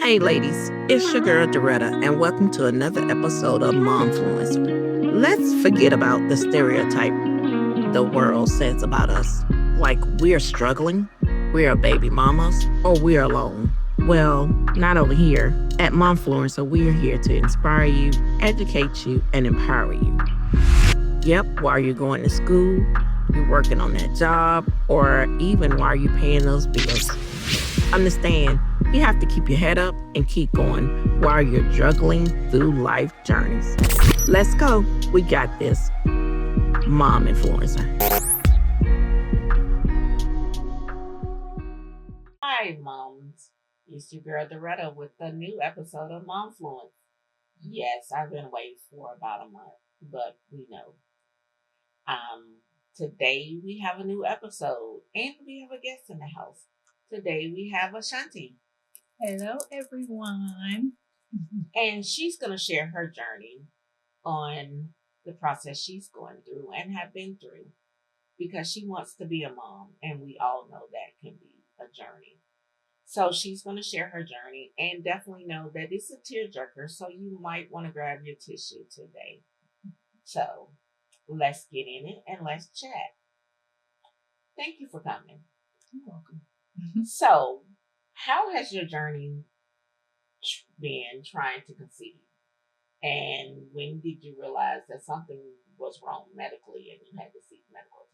Hey ladies, it's your girl Doretta, and welcome to another episode of Momfluence. Let's forget about the stereotype the world says about us, like we're struggling, we're baby mamas, or we're alone. Well, not over here. At Momfluencer, we're here to inspire you, educate you, and empower you. Yep, while you're going to school, you're working on that job, or even while you're paying those bills. Understand, you have to keep your head up and keep going while you're juggling through life journeys. Let's go. We got this. Mom Influencer. Hi, moms. It's your girl Doretta with a new episode of Momfluence. Yes, I've been away for about a month, but we know. Um, Today we have a new episode and we have a guest in the house. Today we have Ashanti. Hello, everyone. And she's going to share her journey on the process she's going through and have been through because she wants to be a mom. And we all know that can be a journey. So she's going to share her journey and definitely know that it's a tearjerker. So you might want to grab your tissue today. So let's get in it and let's chat. Thank you for coming. You're welcome. So, how has your journey been trying to conceive? And when did you realize that something was wrong medically and you had to seek medical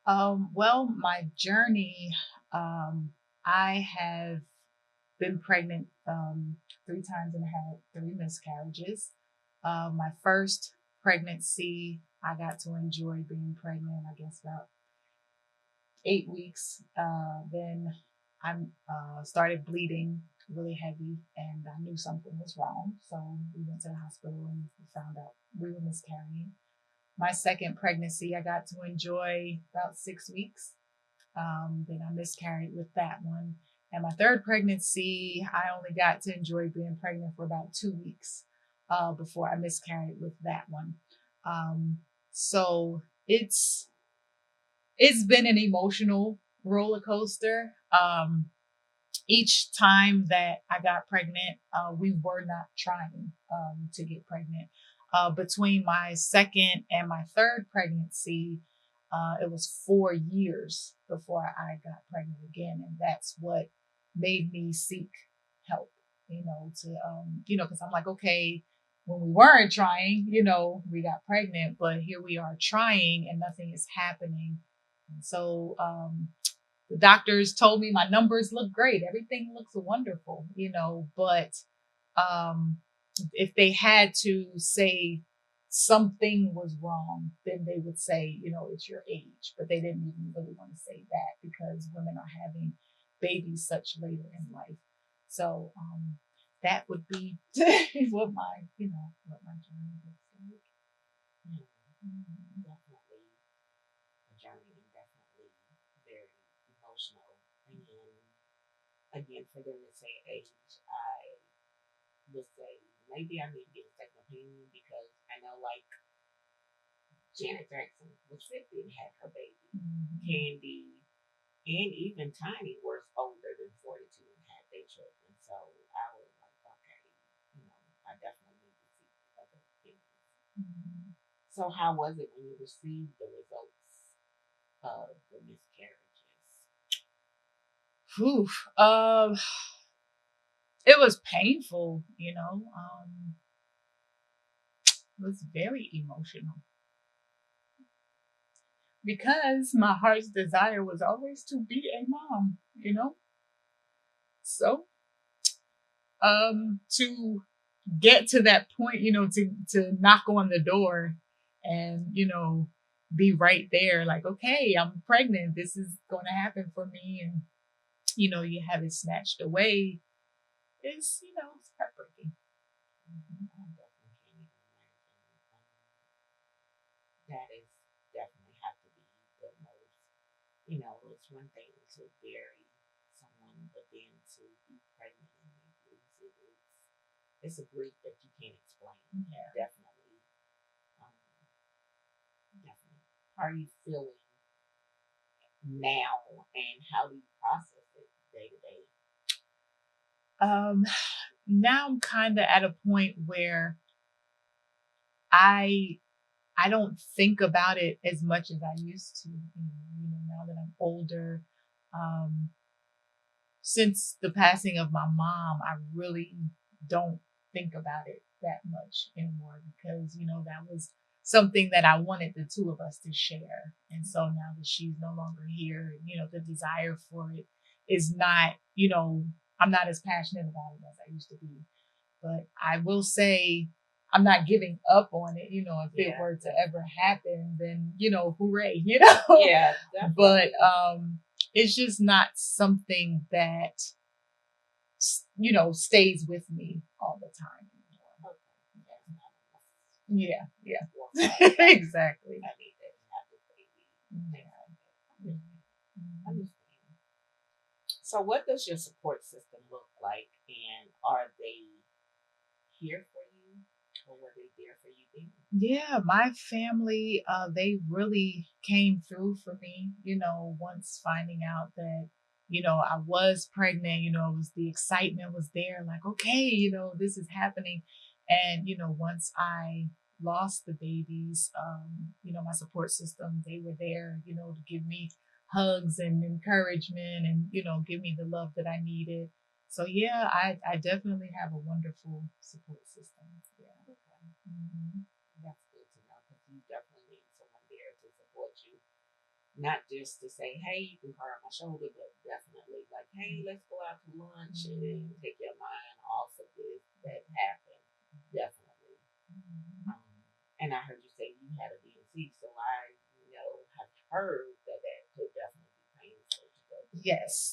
attention? Well, my journey, I have been pregnant 3 times and had 3 miscarriages. My first pregnancy, I got to enjoy being pregnant, I guess, about 8 weeks. Then I started bleeding really heavy, and I knew something was wrong. So we went to the hospital and we found out we were miscarrying. My second pregnancy, I got to enjoy about 6 weeks. Then I miscarried with that one. And my third pregnancy, I only got to enjoy being pregnant for about 2 weeks before I miscarried with that one. So it's been an emotional roller coaster. Each time that I got pregnant, we were not trying to get pregnant. Between my second and my third pregnancy, it was 4 years before I got pregnant again, and that's what made me seek help. Because I'm like, okay, when we weren't trying, we got pregnant, but here we are trying, and nothing is happening. And so the doctors told me my numbers look great. Everything looks wonderful, but um, if they had to say something was wrong, then they would say, it's your age. But they didn't even really want to say that because women are having babies such later in life. So that would be what my journey looks like. Definitely a journey and definitely very emotional. And again, for them to say age, I would say maybe I need to get a second opinion because I know like Janet Jackson was 50 and had her baby. Candy and even Tiny were older than 42 and had their children. So I was like, okay, I definitely need to see other opinions. So how was it when you received the results of the miscarriages? Whew. It was painful, it was very emotional because my heart's desire was always to be a mom. So, to get to that point, to knock on the door and, be right there, like, okay, I'm pregnant. This is going to happen for me. And, you have it snatched away. It's heartbreaking. I definitely can't even imagine. That is definitely have to be the most, it's one thing to bury someone, but then to be pregnant and then lose it, it's a grief that you can't explain. Yeah. Definitely. Um, Definitely. How are you feeling now and how do you process it day to day? Um, Now I'm kind of at a point where I I don't think about it as much as I used to. Now that I'm older, um, since the passing of my mom, I really don't think about it that much anymore because, that was something that I wanted the two of us to share. And so now that she's no longer here, the desire for it is not, I'm not as passionate about it as I used to be. But I will say I'm not giving up on it. If it were to ever happen, then, hooray, Yeah, But it's just not something that stays with me all the time anymore. Yeah, yeah. Exactly. I need that to happen, baby. Yeah. Understand. So, what does your support system look like, and are they here for you, or were they there for you then? Yeah, my family, they really came through for me, once finding out that, I was pregnant, it was the excitement was there, like, okay, this is happening. And, once I lost the babies, my support system, they were there, to give me hugs and encouragement and, give me the love that I needed. So yeah, I definitely have a wonderful support system. Yeah. Okay. Mhm. That's good to know because you definitely need someone there to support you. Not just to say, hey, you can cry on my shoulder, but definitely like, hey, let's go out to lunch and take your mind off of this that happened. Definitely. And I heard you say you had a DNC, so I have heard that that could definitely be painful to go through. Yes.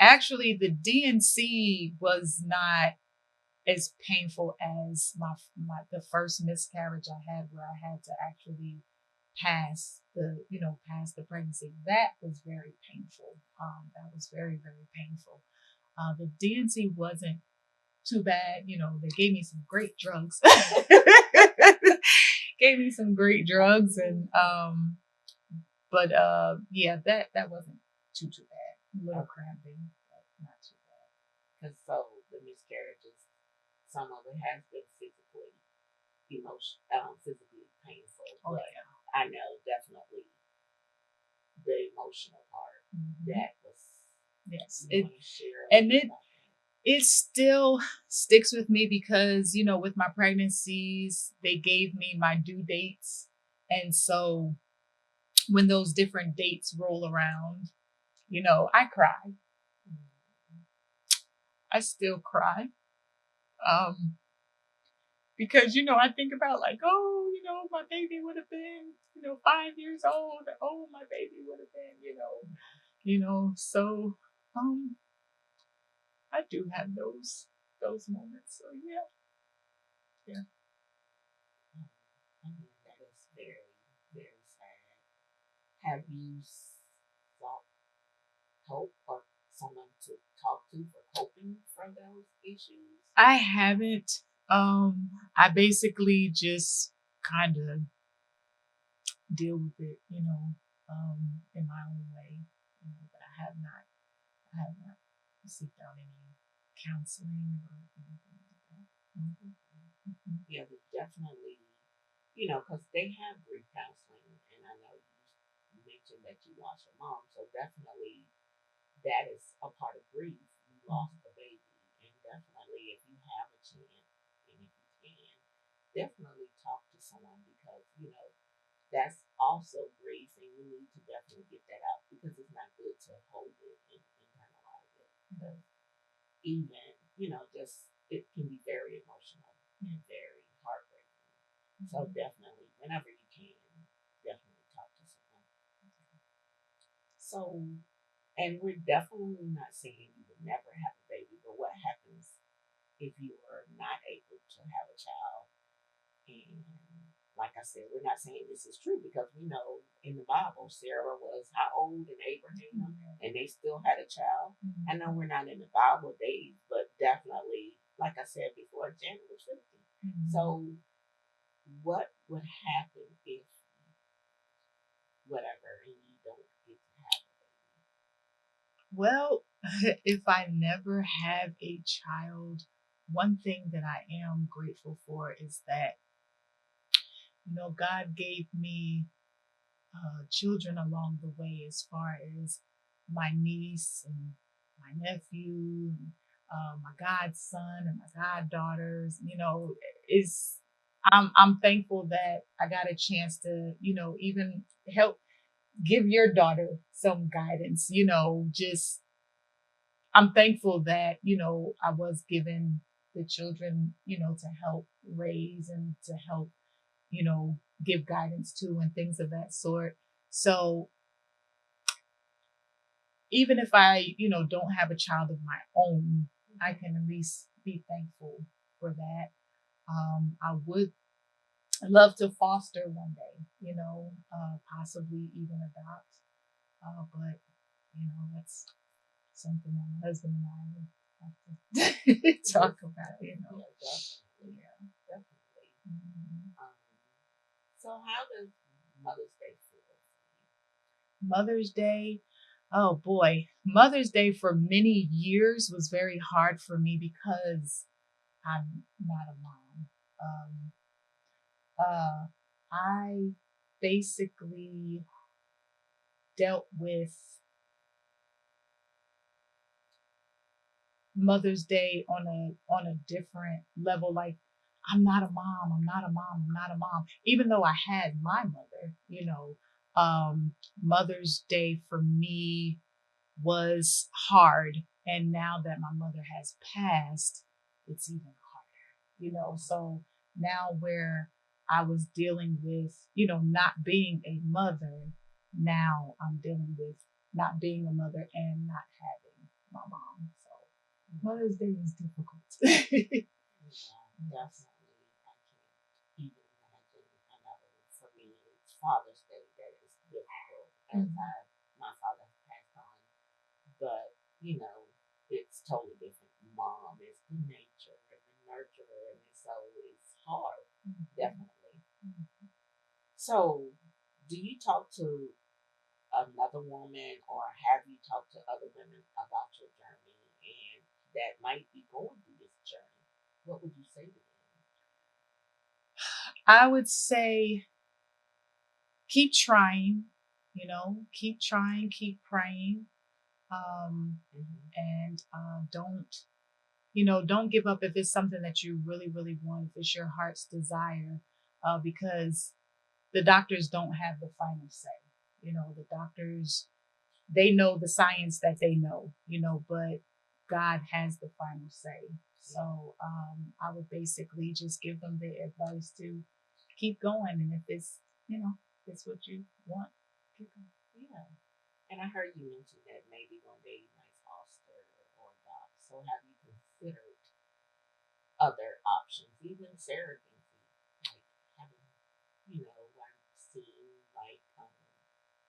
Actually, the DNC was not as painful as my the first miscarriage I had, where I had to actually pass the pregnancy. That was very painful. That was very, very painful. The DNC wasn't too bad. They gave me some great drugs. Gave me some great drugs, and but yeah, that wasn't too bad. A little cramping, but not too bad. Because so the miscarriages, some of it has been physically painful. Oh But yeah. I know definitely the emotional part that was. Yes. Share And it still sticks with me because, with my pregnancies, they gave me my due dates. And so when those different dates roll around, I cry. I still cry. Um, because, I think about like, oh, my baby would have been, 5 years old. Oh, my baby would have been, so I do have those moments. So yeah. Yeah. That is very, very sad. Have you sought help or someone to talk to for coping from those issues? I haven't. I basically just kind of deal with it, in my own way. But I have not seeked out any counseling or anything like that. Yeah, but definitely, because they have grief counseling, and I know you mentioned that you lost your mom, so definitely that is a part of grief. You lost the baby, and definitely if you have a chance, and if you can, definitely talk to someone because that's also grief, and you need to definitely get that out because it's not good to hold it and internalize it. Because even just it can be very emotional and very heartbreaking. So definitely, whenever you can, definitely talk to someone. So, and we're definitely not saying you would never have a baby, but what happens if you are not able to have a child? And like I said, we're not saying this is true because we know in the Bible, Sarah was how old in Abraham, and they still had a child. I know we're not in the Bible days, but definitely, like I said before, Janet was 50. So, what would happen if whatever and you don't get to have a baby? Well, if I never have a child, one thing that I am grateful for is that, God gave me children along the way, as far as my niece and my nephew, and my godson and my goddaughters. Is I'm thankful that I got a chance to, even help give your daughter some guidance. Just I'm thankful that, I was given the children, to help raise and to help, give guidance to and things of that sort. So even if I, don't have a child of my own, I can at least be thankful for that. I would love to foster one day, possibly even adopt. But, that's something that my husband and I would have to talk about, Yeah, definitely. Mhm. So how does Mother's Day feel? Mother's Day. Oh boy. Mother's Day for many years was very hard for me because I'm not a mom. I basically dealt with Mother's Day on a different level. Like, I'm not a mom. I'm not a mom. I'm not a mom. Even though I had my mother, Mother's Day for me was hard. And now that my mother has passed, it's even harder. So now where I was dealing with, not being a mother, now I'm dealing with not being a mother and not having my mom. So Mother's Day is difficult. Yeah, definitely. I can't even imagine. I know for me, it's Father's Day that is difficult as my father passed on. But, it's totally different. Mom is the nature and the nurturer, and so it's hard, definitely. So, do you talk to another woman, or have you talked to other women about your journey and that might be going through this journey? What would you say to them? I would say keep trying, keep trying, keep praying, and don't give up if it's something that you really, really want, if it's your heart's desire, because the doctors don't have the final say. The doctors, they know the science that they know, but God has the final say. So I would basically just give them the advice to keep going. And if it's, it's what you want, keep going. Yeah. And I heard you mention that maybe one day you might foster or adopt. So have you considered other options, even surrogacy? Like having, I've seen like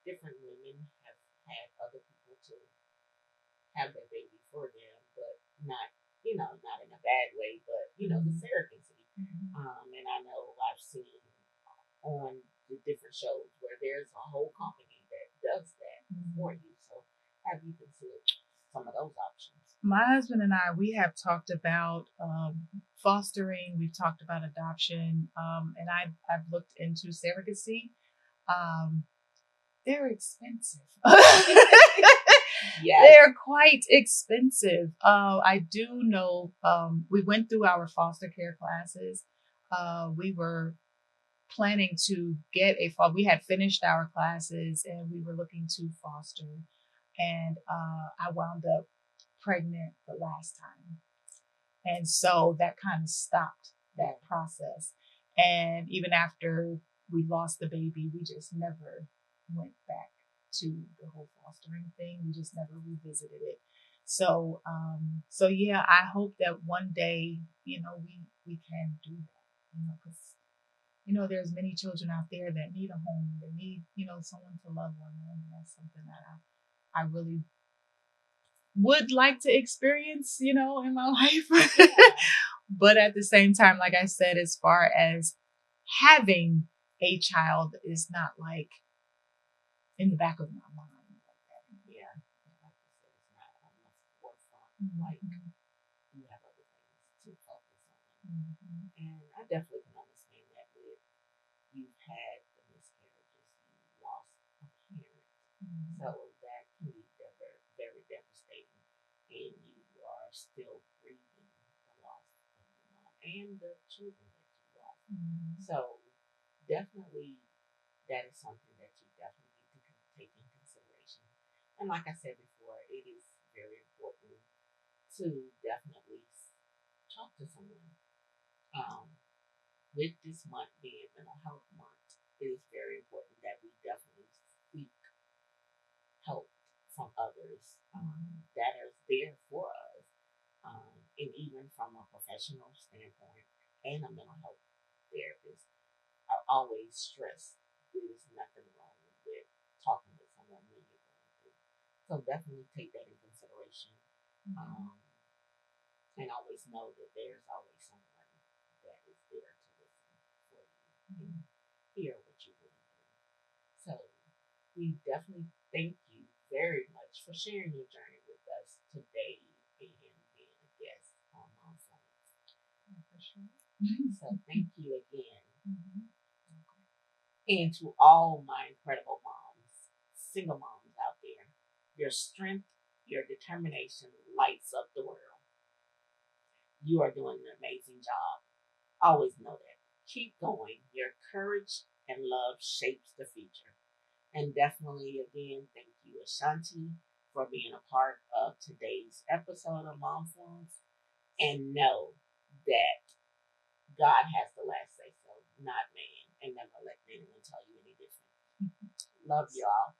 different women have had other people to have their baby for them, but not, not in a bad way, but, the surrogacy. And I know I've seen on the different shows where there's a whole company that does that for you. So have you considered some of those options? My husband and I, we have talked about fostering. We've talked about adoption, and I've looked into surrogacy. Um, they're expensive. Yes. They're quite expensive. I do know we went through our foster care classes. We were planning to get we had finished our classes and we were looking to foster. And I wound up pregnant the last time. And so that kind of stopped that process. And even after we lost the baby, we just never went back to the whole fostering thing. We just never revisited it. So, so yeah, I hope that one day, we can do that, because, there's many children out there that need a home, they need, someone to love on them. And that's something that I really would like to experience, in my life. Yeah. But at the same time, like I said, as far as having a child is not like in the back of my mind. Yeah. Like you said, it's Like you have other things to focus on. And I definitely can understand that with you've had the miscarriages, you lost a parent. So that can be very, very devastating. And you are still grieving the loss of your mom and the children that you lost. So definitely that is something that you definitely need to take in consideration. And like I said before, it is very important to definitely talk to someone. Um, with this month being mental health month, it is very important that we definitely seek help from others that is there for us, and even from a professional standpoint and a mental health therapist. I always stress there's nothing wrong with talking with someone when you're going through. So definitely take that in consideration. Um, and always know that there's always someone that is there to listen for you and hear what you're going through. So we definitely thank you very much for sharing your journey with us today and being a guest on Momfluence. For sure. So thank you again. And to all my incredible moms, single moms out there, your strength, your determination lights up the world. You are doing an amazing job. Always know that. Keep going. Your courage and love shapes the future. And definitely, again, thank you, Ashanti, for being a part of today's episode of Momfluence. And know that God has the last say so, not man. And never let anyone tell you any different. Love y'all.